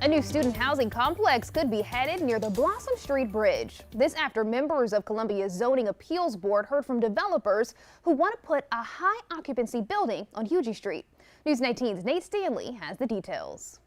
A new student housing complex could be headed near the Blossom Street Bridge. This after members of Columbia's Zoning Appeals Board heard from developers who want to put a high occupancy building on UG Street. News 19's Nate Stanley has the details.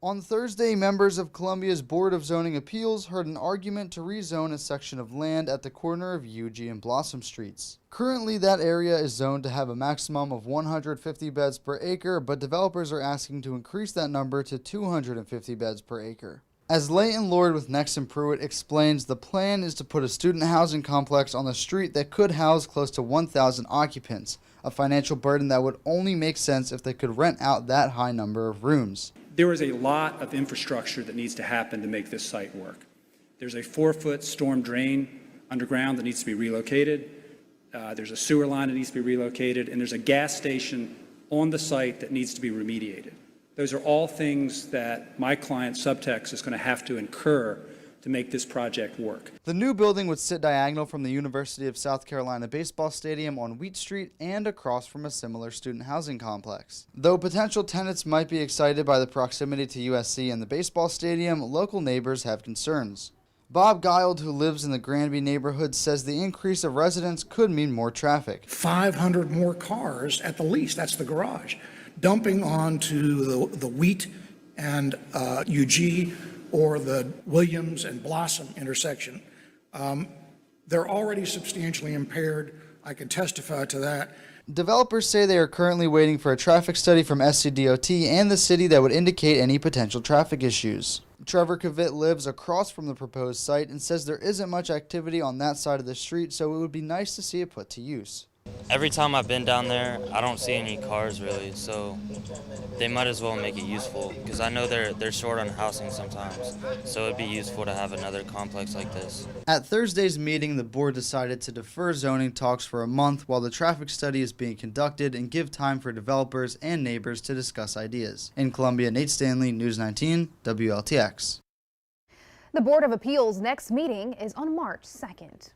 On Thursday, members of Columbia's Board of Zoning Appeals heard an argument to rezone a section of land at the corner of UG and Blossom Streets. Currently, that area is zoned to have a maximum of 150 beds per acre, but developers are asking to increase that number to 250 beds per acre. As Leighton Lord with Nexon Pruitt explains, the plan is to put a student housing complex on the street that could house close to 1,000 occupants, a financial burden that would only make sense if they could rent out that high number of rooms. There is a lot of infrastructure that needs to happen to make this site work. There's a 4-foot storm drain underground that needs to be relocated. There's a sewer line that needs to be relocated, and there's a gas station on the site that needs to be remediated. Those are all things that my client, Subtex, is going to have to incur to make this project work. The new building would sit diagonal from the University of South Carolina baseball stadium on Wheat Street and across from a similar student housing complex. Though potential tenants might be excited by the proximity to USC and the baseball stadium, local neighbors have concerns. Bob Guild, who lives in the Granby neighborhood, says the increase of residents could mean more traffic. 500 more cars at the least, that's the garage, dumping onto the Wheat and UG or the Williams and Blossom intersection. They're already substantially impaired. I can testify to that. Developers say they are currently waiting for a traffic study from SCDOT and the city that would indicate any potential traffic issues. Trevor Cavitt lives across from the proposed site and says there isn't much activity on that side of the street, so it would be nice to see it put to use. Every time I've been down there, I don't see any cars really, so they might as well make it useful because I know they're short on housing sometimes, so it'd be useful to have another complex like this. At Thursday's meeting, the board decided to defer zoning talks for a month while the traffic study is being conducted and give time for developers and neighbors to discuss ideas. In Columbia, Nate Stanley, News 19, WLTX. The Board of Appeals' next meeting is on March 2nd.